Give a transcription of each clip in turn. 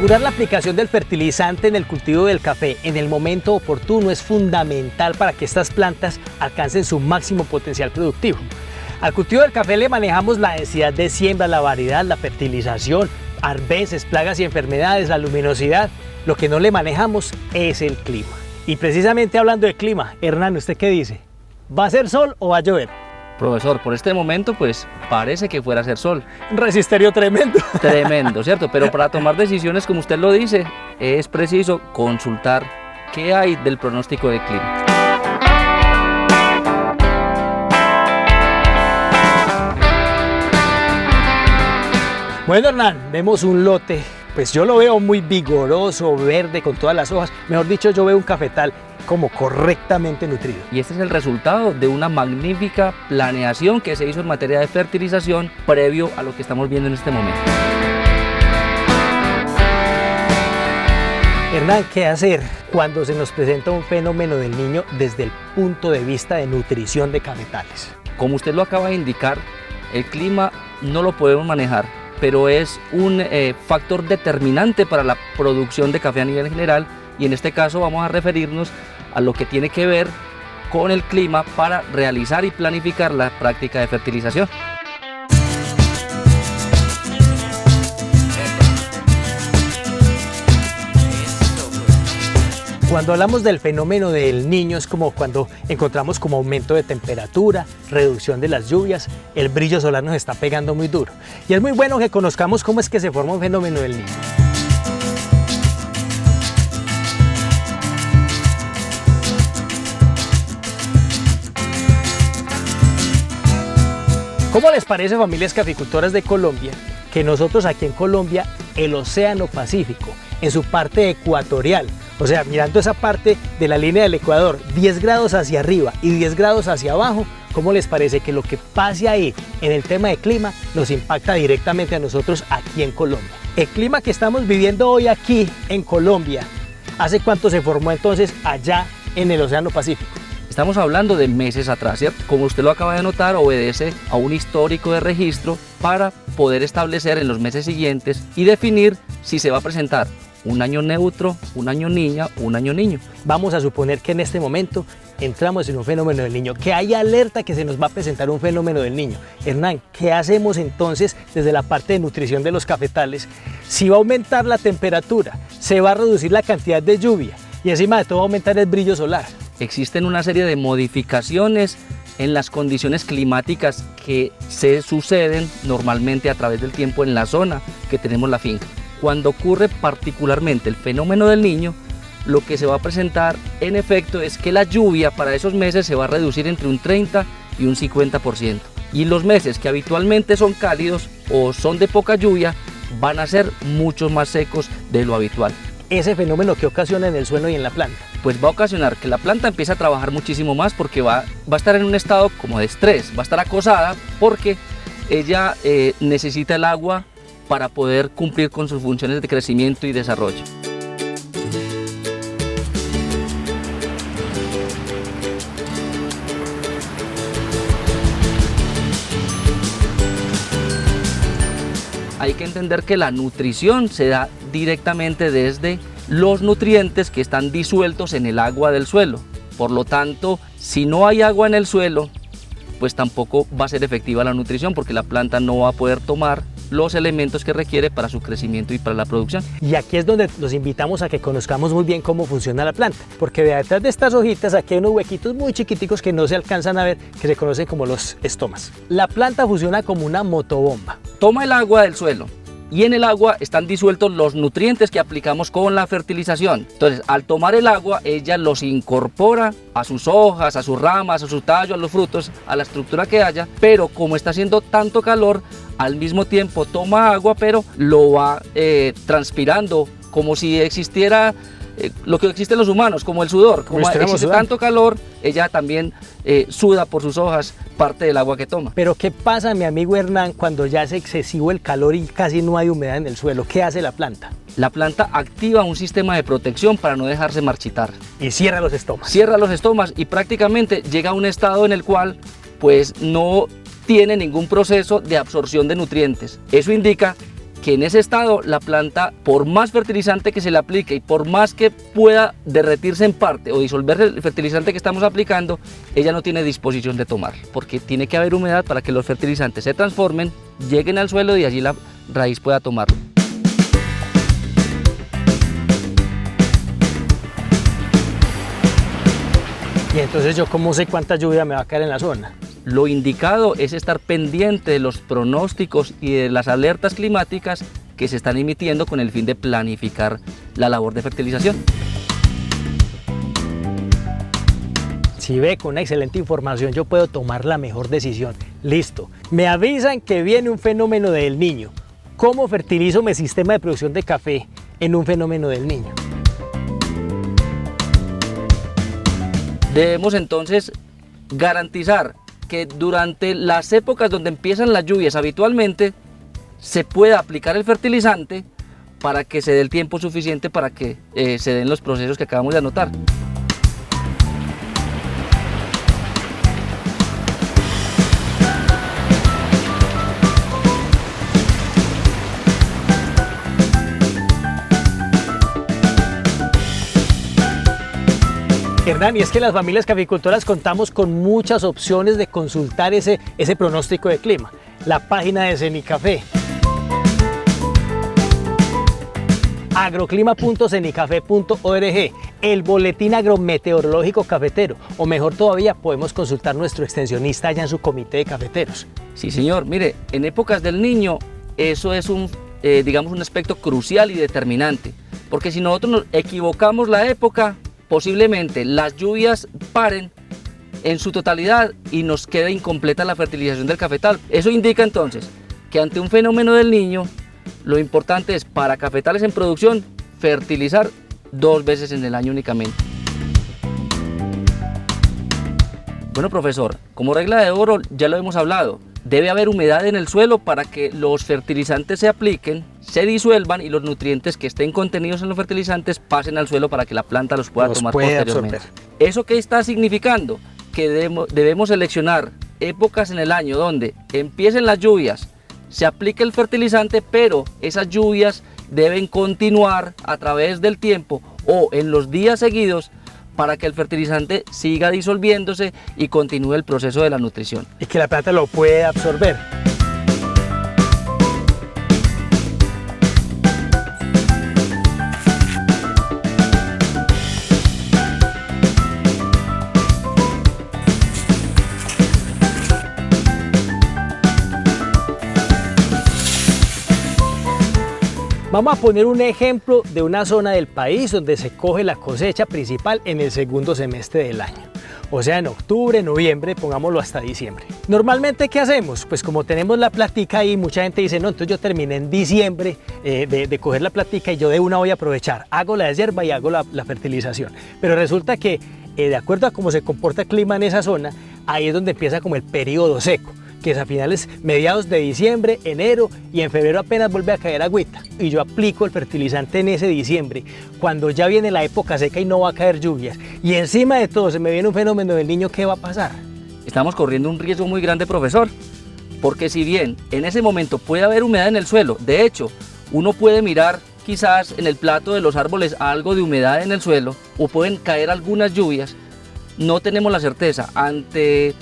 Asegurar la aplicación del fertilizante en el cultivo del café en el momento oportuno es fundamental para que estas plantas alcancen su máximo potencial productivo. Al cultivo del café le manejamos la densidad de siembra, la variedad, la fertilización, arbences, plagas y enfermedades, la luminosidad. Lo que no le manejamos es el clima. Y precisamente hablando de clima, Hernán, ¿usted qué dice? ¿Va a ser sol o va a llover? Profesor, por este momento pues parece que fuera a ser sol. Un resisterio tremendo. Tremendo, ¿cierto? Pero para tomar decisiones, como usted lo dice, es preciso consultar qué hay del pronóstico del clima. Bueno, Hernán, vemos un lote, pues yo lo veo muy vigoroso, verde, con todas las hojas. Mejor dicho, yo veo un cafetal como correctamente nutrido. Y este es el resultado de una magnífica planeación que se hizo en materia de fertilización previo a lo que estamos viendo en este momento. Hernán, ¿qué hacer cuando se nos presenta un fenómeno del niño desde el punto de vista de nutrición de cafetales? Como usted lo acaba de indicar, el clima no lo podemos manejar, pero es un factor determinante para la producción de café a nivel general, y en este caso vamos a referirnos a lo que tiene que ver con el clima para realizar y planificar la práctica de fertilización. Cuando hablamos del fenómeno del niño es como cuando encontramos como aumento de temperatura, reducción de las lluvias, el brillo solar nos está pegando muy duro. Y es muy bueno que conozcamos cómo es que se forma un fenómeno del niño. ¿Cómo les parece, familias caficultoras de Colombia, que nosotros aquí en Colombia, el Océano Pacífico, en su parte ecuatorial, o sea, mirando esa parte de la línea del Ecuador, 10 grados hacia arriba y 10 grados hacia abajo, ¿cómo les parece que lo que pase ahí en el tema de clima nos impacta directamente a nosotros aquí en Colombia? El clima que estamos viviendo hoy aquí en Colombia, ¿hace cuánto se formó entonces allá en el Océano Pacífico? Estamos hablando de meses atrás, ¿cierto? Como usted lo acaba de notar, obedece a un histórico de registro para poder establecer en los meses siguientes y definir si se va a presentar un año neutro, un año niña, un año niño. Vamos a suponer que en este momento entramos en un fenómeno del niño, que hay alerta que se nos va a presentar un fenómeno del niño. Hernán, ¿qué hacemos entonces desde la parte de nutrición de los cafetales? Si va a aumentar la temperatura, se va a reducir la cantidad de lluvia y encima de todo va a aumentar el brillo solar. Existen una serie de modificaciones en las condiciones climáticas que se suceden normalmente a través del tiempo en la zona que tenemos la finca. Cuando ocurre particularmente el fenómeno del niño, lo que se va a presentar en efecto es que la lluvia para esos meses se va a reducir entre un 30 y un 50%. Y los meses que habitualmente son cálidos o son de poca lluvia van a ser mucho más secos de lo habitual. ¿Ese fenómeno qué ocasiona en el suelo y en la planta? Pues va a ocasionar que la planta empiece a trabajar muchísimo más porque va a estar en un estado como de estrés, va a estar acosada porque ella necesita el agua para poder cumplir con sus funciones de crecimiento y desarrollo. Hay que entender que la nutrición se da directamente desde los nutrientes que están disueltos en el agua del suelo. Por lo tanto, si no hay agua en el suelo, pues tampoco va a ser efectiva la nutrición porque la planta no va a poder tomar los elementos que requiere para su crecimiento y para la producción. Y aquí es donde los invitamos a que conozcamos muy bien cómo funciona la planta, porque detrás de estas hojitas aquí hay unos huequitos muy chiquiticos que no se alcanzan a ver, que se conocen como los estomas. La planta funciona como una motobomba. Toma el agua del suelo y en el agua están disueltos los nutrientes que aplicamos con la fertilización. Entonces, al tomar el agua, ella los incorpora a sus hojas, a sus ramas, a su tallo, a los frutos, a la estructura que haya, pero como está haciendo tanto calor, al mismo tiempo toma agua, pero lo va transpirando, como si existiera lo que existe en los humanos, como el sudor. Como existe tanto calor, ella también suda por sus hojas parte del agua que toma. Pero ¿qué pasa, mi amigo Hernán, cuando ya es excesivo el calor y casi no hay humedad en el suelo? ¿Qué hace la planta? La planta activa un sistema de protección para no dejarse marchitar. Y cierra los estomas. Cierra los estomas y prácticamente llega a un estado en el cual pues no tiene ningún proceso de absorción de nutrientes. Eso indica que en ese estado la planta, por más fertilizante que se le aplique y por más que pueda derretirse en parte o disolver el fertilizante que estamos aplicando, ella no tiene disposición de tomar, porque tiene que haber humedad para que los fertilizantes se transformen, lleguen al suelo y allí la raíz pueda tomarlo. Y entonces yo cómo sé cuánta lluvia me va a caer en la zona. Lo indicado es estar pendiente de los pronósticos y de las alertas climáticas que se están emitiendo con el fin de planificar la labor de fertilización. Si ve, con una excelente información yo puedo tomar la mejor decisión. Listo, me avisan que viene un fenómeno del Niño. ¿Cómo fertilizo mi sistema de producción de café en un fenómeno del Niño? Debemos entonces garantizar que durante las épocas donde empiezan las lluvias habitualmente se pueda aplicar el fertilizante para que se dé el tiempo suficiente para que se den los procesos que acabamos de anotar. Hernán, y es que las familias caficultoras contamos con muchas opciones de consultar ese pronóstico de clima. La página de Cenicafé, agroclima.cenicafé.org, el boletín agrometeorológico cafetero, o mejor todavía, podemos consultar nuestro extensionista allá en su comité de cafeteros. Sí, señor, mire, en épocas del Niño eso es digamos, un aspecto crucial y determinante, porque si nosotros nos equivocamos la época, posiblemente las lluvias paren en su totalidad y nos quede incompleta la fertilización del cafetal. Eso indica entonces que ante un fenómeno del Niño, lo importante es para cafetales en producción fertilizar 2 veces en el año únicamente. Bueno, profesor, como regla de oro ya lo hemos hablado, debe haber humedad en el suelo para que los fertilizantes se apliquen, se disuelvan y los nutrientes que estén contenidos en los fertilizantes pasen al suelo para que la planta los pueda tomar posteriormente. ¿Eso qué está significando? Que debemos seleccionar épocas en el año donde empiecen las lluvias, se aplique el fertilizante, pero esas lluvias deben continuar a través del tiempo o en los días seguidos para que el fertilizante siga disolviéndose y continúe el proceso de la nutrición. Y que la planta lo pueda absorber. Vamos a poner un ejemplo de una zona del país donde se coge la cosecha principal en el segundo semestre del año. O sea, en octubre, noviembre, pongámoslo hasta diciembre. Normalmente, ¿qué hacemos? Pues como tenemos la platica ahí, mucha gente dice, no, entonces yo terminé en diciembre de coger la platica y yo de una voy a aprovechar. Hago la deshierva y hago la fertilización. Pero resulta que, de acuerdo a cómo se comporta el clima en esa zona, ahí es donde empieza como el periodo seco, que es a finales, mediados de diciembre, enero, y en febrero apenas vuelve a caer agüita. Y yo aplico el fertilizante en ese diciembre, cuando ya viene la época seca y no va a caer lluvias. Y encima de todo se me viene un fenómeno del Niño, ¿qué va a pasar? Estamos corriendo un riesgo muy grande, profesor, porque si bien en ese momento puede haber humedad en el suelo, de hecho, uno puede mirar quizás en el plato de los árboles algo de humedad en el suelo, o pueden caer algunas lluvias, no tenemos la certeza ante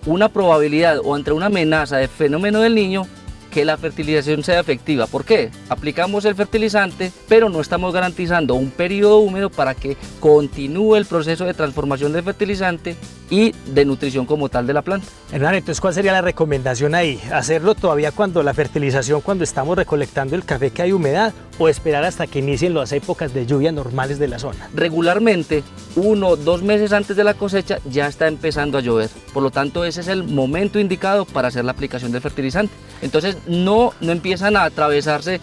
una probabilidad o ante una amenaza de fenómeno del Niño que la fertilización sea efectiva. ¿Por qué? Aplicamos el fertilizante, pero no estamos garantizando un periodo húmedo para que continúe el proceso de transformación del fertilizante y de nutrición como tal de la planta. Hernán, entonces, ¿cuál sería la recomendación ahí? ¿Hacerlo todavía cuando la fertilización, cuando estamos recolectando el café que hay humedad, o esperar hasta que inicien las épocas de lluvia normales de la zona? Regularmente, 1 o 2 meses antes de la cosecha ya está empezando a llover, por lo tanto ese es el momento indicado para hacer la aplicación del fertilizante. Entonces no empiezan a atravesarse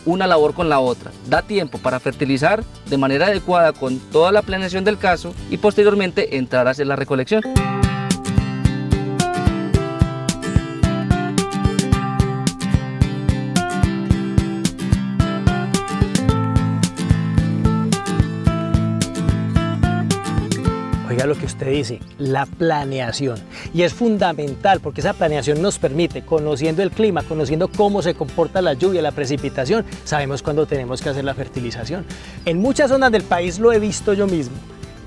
una labor con la otra. Da tiempo para fertilizar de manera adecuada con toda la planeación del caso y posteriormente entrar a hacer la recolección. oiga lo que usted dice, la planeación. Y es fundamental porque esa planeación nos permite, conociendo el clima, conociendo cómo se comporta la lluvia, la precipitación, sabemos cuándo tenemos que hacer la fertilización. En muchas zonas del país lo he visto yo mismo,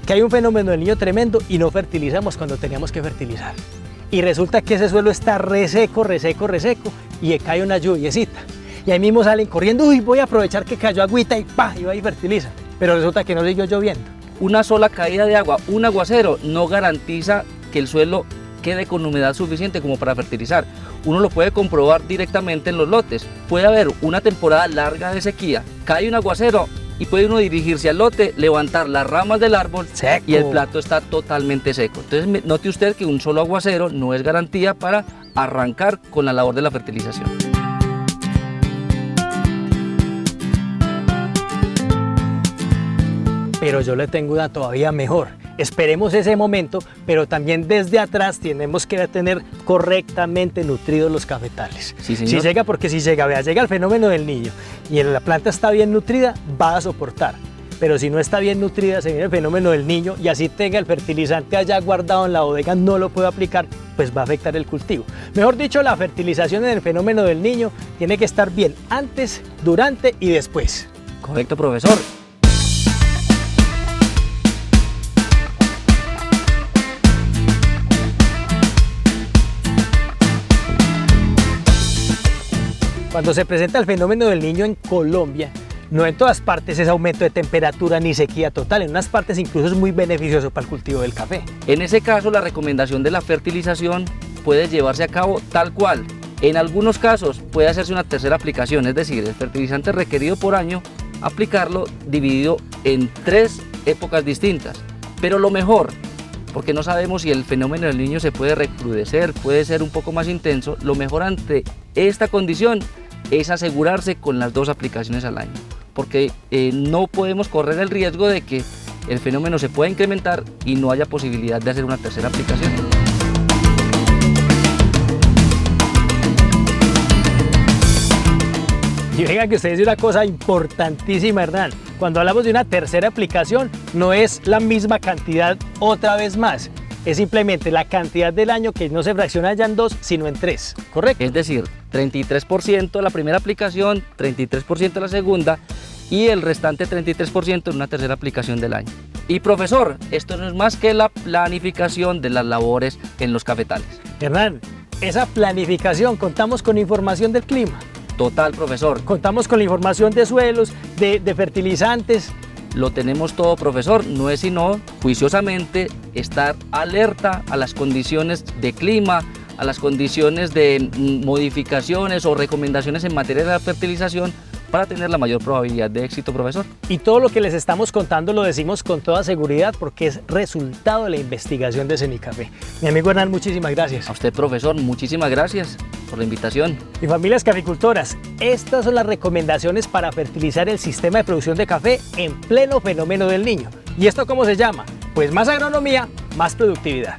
que hay un fenómeno del niño tremendo y no fertilizamos cuando teníamos que fertilizar. Y resulta que ese suelo está reseco y cae una lluviecita. Y ahí mismo salen corriendo, uy, voy a aprovechar que cayó agüita y ¡pah! Y va y fertiliza. Pero resulta que no siguió lloviendo. Una sola caída de agua, un aguacero, no garantiza que el suelo quede con humedad suficiente como para fertilizar. Uno lo puede comprobar directamente en los lotes. Puede haber una temporada larga de sequía, cae un aguacero y puede uno dirigirse al lote, levantar las ramas del árbol Seco. y el plato está totalmente seco. Entonces note usted que un solo aguacero no es garantía para arrancar con la labor de la fertilización. Pero yo le tengo una todavía mejor. Esperemos ese momento, pero también desde atrás tenemos que tener correctamente nutridos los cafetales. Sí, señor. Si llega, porque si llega, vea, llega el fenómeno del niño y la planta está bien nutrida, va a soportar. Pero si no está bien nutrida, se viene el fenómeno del niño y así tenga el fertilizante allá guardado en la bodega, no lo puede aplicar, pues va a afectar el cultivo. Mejor dicho, la fertilización en el fenómeno del niño tiene que estar bien antes, durante y después. Correcto, profesor. Cuando se presenta el fenómeno del niño en Colombia, no en todas partes es aumento de temperatura ni sequía total, en unas partes incluso es muy beneficioso para el cultivo del café. En ese caso, la recomendación de la fertilización puede llevarse a cabo tal cual. En algunos casos puede hacerse una tercera aplicación, es decir, el fertilizante requerido por año, aplicarlo dividido en 3 épocas distintas. Pero lo mejor, porque no sabemos si el fenómeno del niño se puede recrudecer, puede ser un poco más intenso, lo mejor ante esta condición es asegurarse con las 2 aplicaciones al año, porque no podemos correr el riesgo de que el fenómeno se pueda incrementar y no haya posibilidad de hacer una tercera aplicación. Y venga que usted dice una cosa importantísima, Hernán. Cuando hablamos de una tercera aplicación, no es la misma cantidad otra vez más. Es simplemente la cantidad del año que no se fracciona ya en 2, sino en 3, ¿correcto? Es decir, 33% la primera aplicación, 33% la segunda y el restante 33% en una tercera aplicación del año. Y profesor, esto no es más que la planificación de las labores en los cafetales. Hernán, esa planificación, contamos con información del clima, Total, profesor. contamos con la información de suelos, de fertilizantes. Lo tenemos todo, profesor, no es sino juiciosamente estar alerta a las condiciones de clima, a las condiciones de modificaciones o recomendaciones en materia de la fertilización para tener la mayor probabilidad de éxito, profesor. Y todo lo que les estamos contando lo decimos con toda seguridad porque es resultado de la investigación de Semicafé. Mi amigo Hernán, muchísimas gracias. A usted, profesor, muchísimas gracias por la invitación. Y familias caficultoras, estas son las recomendaciones para fertilizar el sistema de producción de café en pleno fenómeno del niño. ¿Y esto cómo se llama? Pues más agronomía, más productividad.